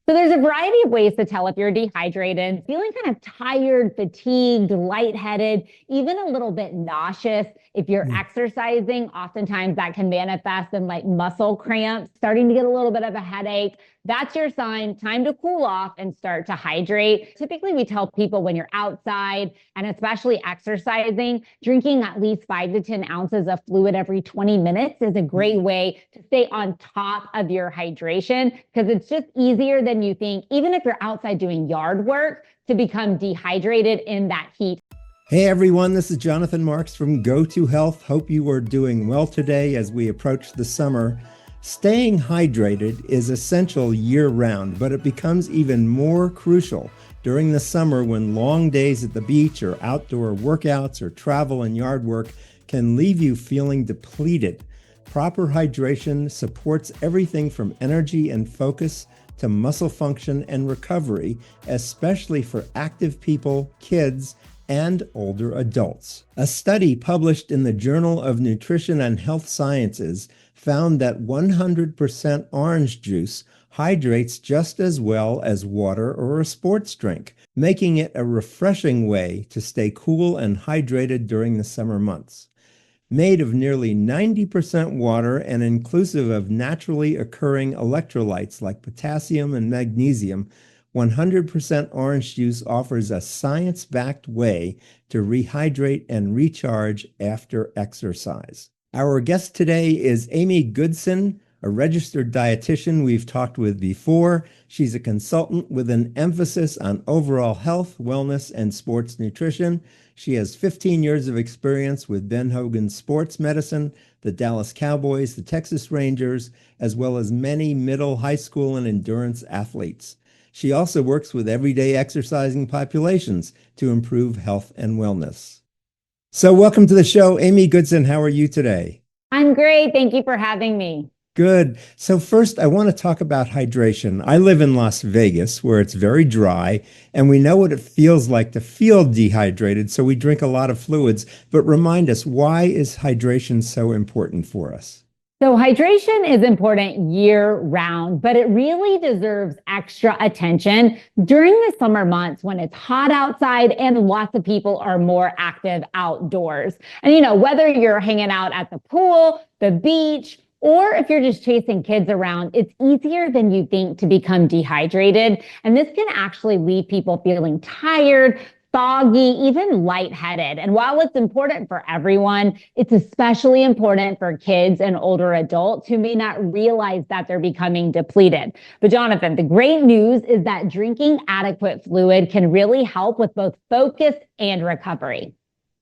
So there's a variety of ways to tell if you're dehydrated, feeling kind of tired, fatigued, lightheaded, even a little bit nauseous. If you're Mm. exercising, oftentimes that can manifest in like muscle cramps, starting to get a little bit of a headache. That's your sign, time to cool off and start to hydrate. Typically, we tell people when you're outside and especially exercising, drinking at least 5 to 10 ounces of fluid every 20 minutes is a great way to stay on top of your hydration because it's just easier than you think, even if you're outside doing yard work, to become dehydrated in that heat. Hey everyone, this is Jonathan Marks from Go to Health. Hope you are doing well today as we approach the summer. Staying hydrated is essential year-round, but it becomes even more crucial during the summer when long days at the beach or outdoor workouts or travel and yard work can leave you feeling depleted. Proper hydration supports everything from energy and focus to muscle function and recovery, especially for active people, kids, and older adults. A study published in the Journal of Nutrition and Health Sciences found that 100% orange juice hydrates just as well as water or a sports drink, making it a refreshing way to stay cool and hydrated during the summer months. Made of nearly 90% water and inclusive of naturally occurring electrolytes like potassium and magnesium, 100% orange juice offers a science-backed way to rehydrate and recharge after exercise. Our guest today is Amy Goodson, a registered dietitian we've talked with before. She's a consultant with an emphasis on overall health, wellness, and sports nutrition. She has 15 years of experience with Ben Hogan Sports Medicine, the Dallas Cowboys, the Texas Rangers, as well as many middle, high school, and endurance athletes. She also works with everyday exercising populations to improve health and wellness. So welcome to the show, Amy Goodson. How are you today? I'm great. Thank you for having me. Good. So first, I want to talk about hydration. I live in Las Vegas, where it's very dry, and we know what it feels like to feel dehydrated, so we drink a lot of fluids. But remind us, why is hydration so important for us? So hydration is important year round, but it really deserves extra attention during the summer months when it's hot outside and lots of people are more active outdoors. And, whether you're hanging out at the pool, the beach, or if you're just chasing kids around, it's easier than you think to become dehydrated. And this can actually leave people feeling tired, foggy, even lightheaded. And while it's important for everyone, it's especially important for kids and older adults who may not realize that they're becoming depleted. But Jonathan, the great news is that drinking adequate fluid can really help with both focus and recovery.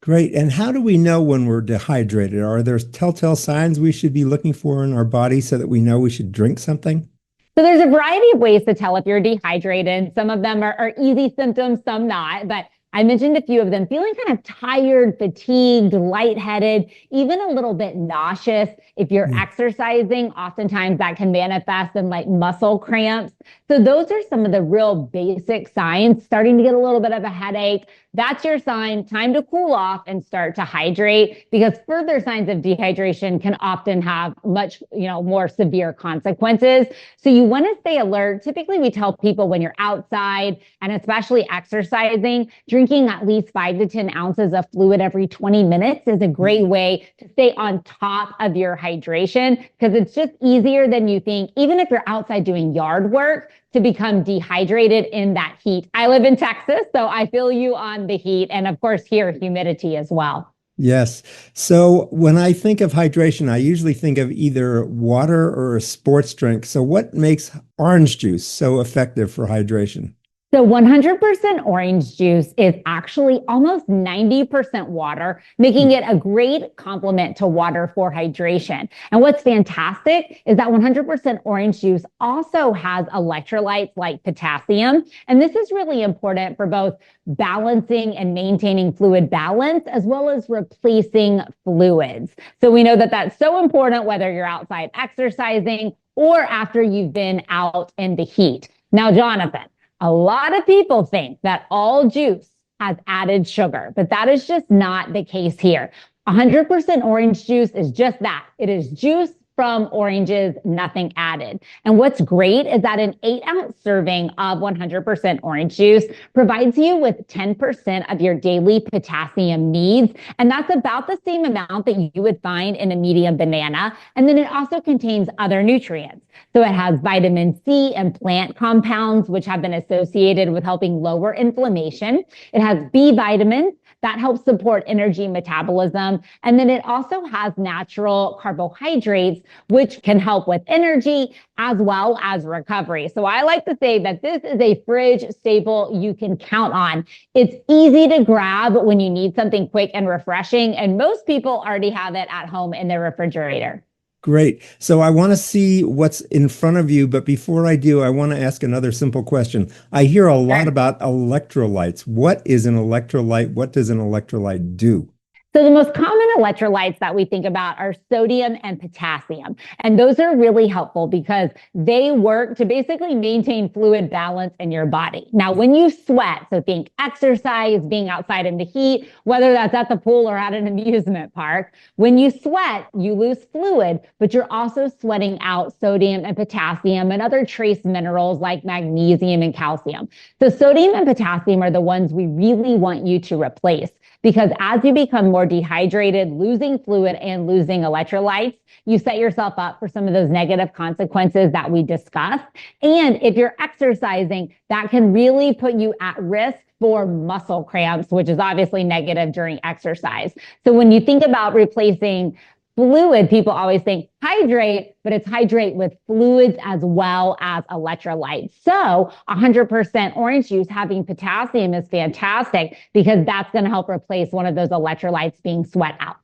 Great. And how do we know when we're dehydrated? Are there telltale signs we should be looking for in our body so that we know we should drink something? So there's a variety of ways to tell if you're dehydrated. Some of them are easy symptoms, some not. But I mentioned a few of them, feeling kind of tired, fatigued, lightheaded, even a little bit nauseous. If you're exercising, oftentimes that can manifest in like muscle cramps. So those are some of the real basic signs. Starting to get a little bit of a headache. That's your sign, time to cool off and start to hydrate, because further signs of dehydration can often have much, more severe consequences. So you want to stay alert. Typically, we tell people when you're outside and especially exercising, drinking at least 5 to 10 ounces of fluid every 20 minutes is a great way to stay on top of your hydration because it's just easier than you think, even if you're outside doing yard work, to become dehydrated in that heat. I live in Texas, so I feel you on the heat. And of course, here, humidity as well. Yes. So when I think of hydration, I usually think of either water or a sports drink. So what makes orange juice so effective for hydration? So 100% orange juice is actually almost 90% water, making it a great complement to water for hydration. And what's fantastic is that 100% orange juice also has electrolytes like potassium. And this is really important for both balancing and maintaining fluid balance, as well as replacing fluids. So we know that that's so important, whether you're outside exercising or after you've been out in the heat. Now, Jonathan, a lot of people think that all juice has added sugar, but that is just not the case here. 100% orange juice is just that. It is juice from oranges, nothing added. And what's great is that an 8-ounce serving of 100% orange juice provides you with 10% of your daily potassium needs. And that's about the same amount that you would find in a medium banana. And then it also contains other nutrients. So it has vitamin C and plant compounds, which have been associated with helping lower inflammation. It has B vitamins that helps support energy metabolism. And then it also has natural carbohydrates, which can help with energy as well as recovery. So I like to say that this is a fridge staple you can count on. It's easy to grab when you need something quick and refreshing, and most people already have it at home in their refrigerator. Great. So I want to see what's in front of you, but before I do, I want to ask another simple question. I hear a lot about electrolytes. What is an electrolyte? What does an electrolyte do? So the most common electrolytes that we think about are sodium and potassium. And those are really helpful because they work to basically maintain fluid balance in your body. Now, when you sweat, so think exercise, being outside in the heat, whether that's at the pool or at an amusement park, when you sweat, you lose fluid, but you're also sweating out sodium and potassium and other trace minerals like magnesium and calcium. So sodium and potassium are the ones we really want you to replace, because as you become more dehydrated, losing fluid and losing electrolytes, you set yourself up for some of those negative consequences that we discussed. And if you're exercising, that can really put you at risk for muscle cramps, which is obviously negative during exercise. So when you think about replacing fluid, people always think hydrate, but it's hydrate with fluids as well as electrolytes. So 100% orange juice having potassium is fantastic because that's going to help replace one of those electrolytes being sweat out.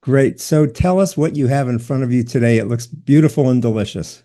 Great. So tell us what you have in front of you today. It looks beautiful and delicious.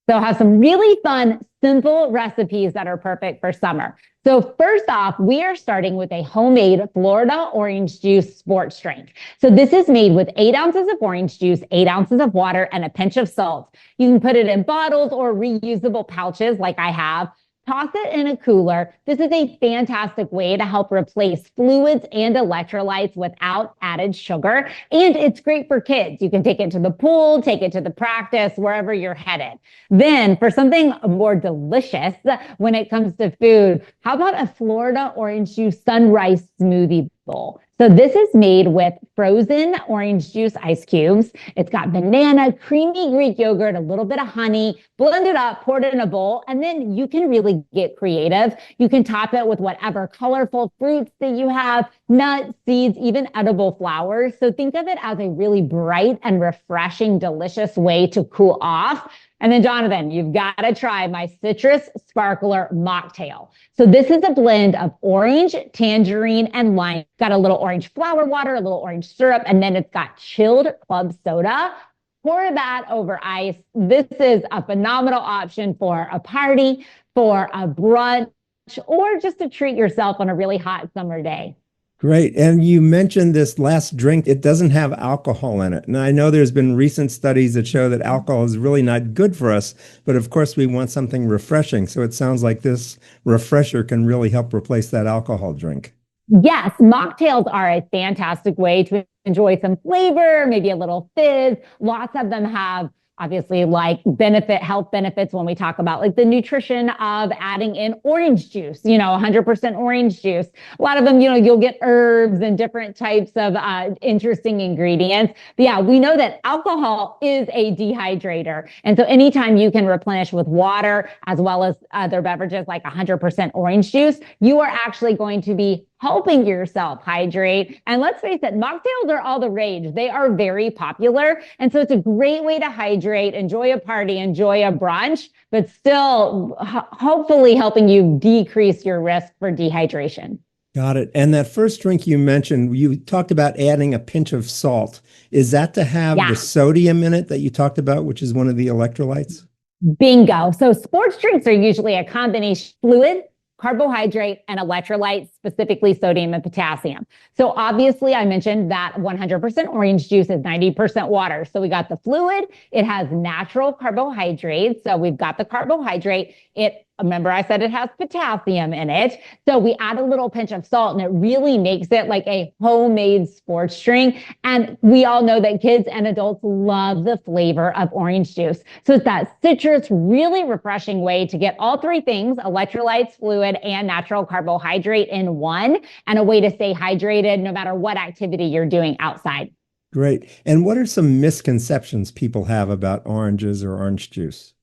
So have some really fun, simple recipes that are perfect for summer. So first off, we are starting with a homemade Florida orange juice sports drink. So this is made with 8 ounces of orange juice, 8 ounces of water, and a pinch of salt. You can put it in bottles or reusable pouches like I have. Toss it in a cooler. This is a fantastic way to help replace fluids and electrolytes without added sugar. And it's great for kids. You can take it to the pool, take it to the practice, wherever you're headed. Then for something more delicious when it comes to food, how about a Florida orange juice sunrise smoothie bowl? So this is made with frozen orange juice ice cubes. It's got banana, creamy Greek yogurt, a little bit of honey, blend it up, pour it in a bowl, and then you can really get creative. You can top it with whatever colorful fruits that you have, nuts, seeds, even edible flowers. So think of it as a really bright and refreshing, delicious way to cool off. And then Jonathan, you've got to try my citrus sparkler mocktail. So this is a blend of orange, tangerine, and lime. Got a little orange flower water, a little orange syrup, and then it's got chilled club soda. Pour that over ice. This is a phenomenal option for a party, for a brunch, or just to treat yourself on a really hot summer day. Great. And you mentioned this last drink. It doesn't have alcohol in it. And I know there's been recent studies that show that alcohol is really not good for us. But of course, we want something refreshing. So it sounds like this refresher can really help replace that alcohol drink. Yes, mocktails are a fantastic way to enjoy some flavor, maybe a little fizz. Lots of them have obviously like health benefits when we talk about like the nutrition of adding in orange juice, 100% orange juice. A lot of them, you'll get herbs and different types of interesting ingredients. But yeah, we know that alcohol is a dehydrator. And so anytime you can replenish with water as well as other beverages like 100% orange juice, you are actually going to be helping yourself hydrate. And let's face it, mocktails are all the rage. They are very popular. And so it's a great way to hydrate, enjoy a party, enjoy a brunch, but still hopefully helping you decrease your risk for dehydration. Got it. And that first drink you mentioned, you talked about adding a pinch of salt. Is that to have the sodium in it that you talked about, which is one of the electrolytes? Bingo. So sports drinks are usually a combination fluid, carbohydrate, and electrolytes, specifically sodium and potassium. So obviously I mentioned that 100% orange juice is 90% water. So we got the fluid, it has natural carbohydrates. So we've got the carbohydrate, it Remember, I said it has potassium in it. So we add a little pinch of salt and it really makes it like a homemade sports drink. And we all know that kids and adults love the flavor of orange juice. So it's that citrus, really refreshing way to get all three things, electrolytes, fluid, and natural carbohydrate in one, and a way to stay hydrated no matter what activity you're doing outside. Great. And what are some misconceptions people have about oranges or orange juice?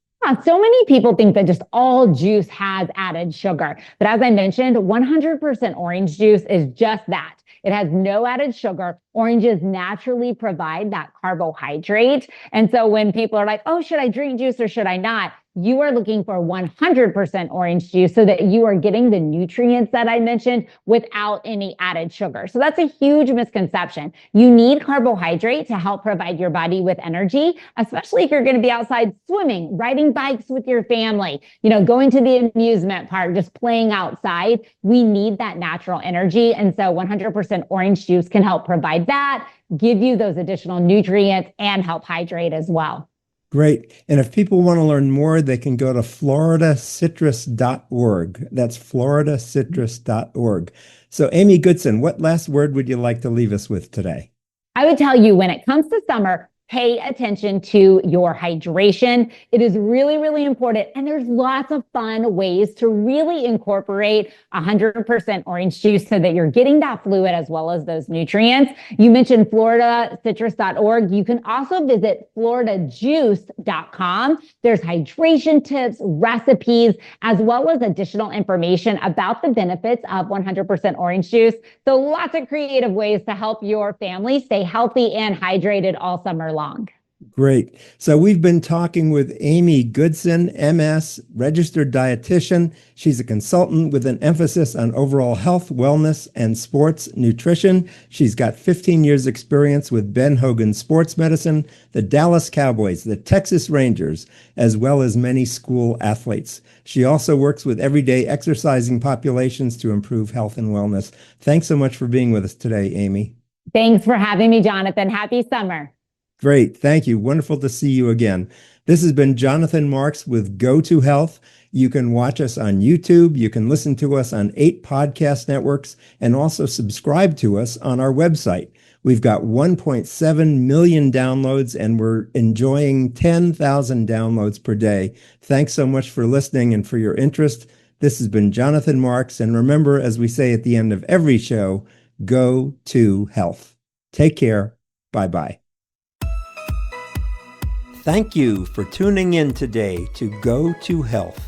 So many people think that just all juice has added sugar. But as I mentioned, 100% orange juice is just that. It has no added sugar. Oranges naturally provide that carbohydrate. And so when people are like, oh, should I drink juice or should I not? You are looking for 100% orange juice so that you are getting the nutrients that I mentioned without any added sugar. So that's a huge misconception. You need carbohydrate to help provide your body with energy, especially if you're going to be outside swimming, riding bikes with your family, going to the amusement park, just playing outside. We need that natural energy. And so 100% orange juice can help provide that, give you those additional nutrients, and help hydrate as well. Great. And if people want to learn more, they can go to floridasitrus.org. That's floridasitrus.org. So Amy Goodson, what last word would you like to leave us with today? I would tell you, when it comes to summer, pay attention to your hydration. It is really, really important. And there's lots of fun ways to really incorporate 100% orange juice so that you're getting that fluid as well as those nutrients. You mentioned floridasitrus.org. You can also visit floridajuice.com. There's hydration tips, recipes, as well as additional information about the benefits of 100% orange juice. So lots of creative ways to help your family stay healthy and hydrated all summer long. Great. So we've been talking with Amy Goodson, MS, registered dietitian. She's a consultant with an emphasis on overall health, wellness, and sports nutrition. She's got 15 years experience with Ben Hogan Sports Medicine, the Dallas Cowboys, the Texas Rangers, as well as many school athletes. She also works with everyday exercising populations to improve health and wellness. Thanks so much for being with us today, Amy. Thanks for having me, Jonathan. Happy summer. Great. Thank you. Wonderful to see you again. This has been Jonathan Marks with Go to Health. You can watch us on YouTube. You can listen to us on 8 podcast networks and also subscribe to us on our website. We've got 1.7 million downloads and we're enjoying 10,000 downloads per day. Thanks so much for listening and for your interest. This has been Jonathan Marks. And remember, as we say at the end of every show, go to health. Take care. Bye-bye. Thank you for tuning in today to Go to Health.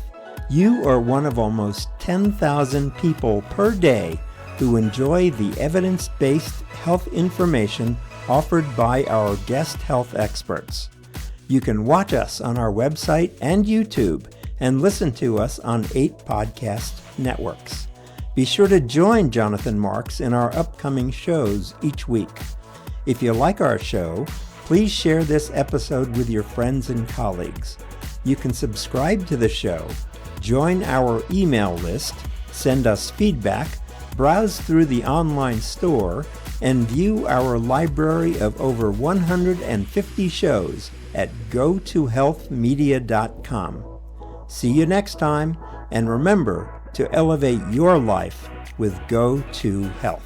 You are one of almost 10,000 people per day who enjoy the evidence-based health information offered by our guest health experts. You can watch us on our website and YouTube and listen to us on 8 podcast networks. Be sure to join Jonathan Marks in our upcoming shows each week. If you like our show, please share this episode with your friends and colleagues. You can subscribe to the show, join our email list, send us feedback, browse through the online store, and view our library of over 150 shows at gotohealthmedia.com. See you next time, and remember to elevate your life with Go to Health.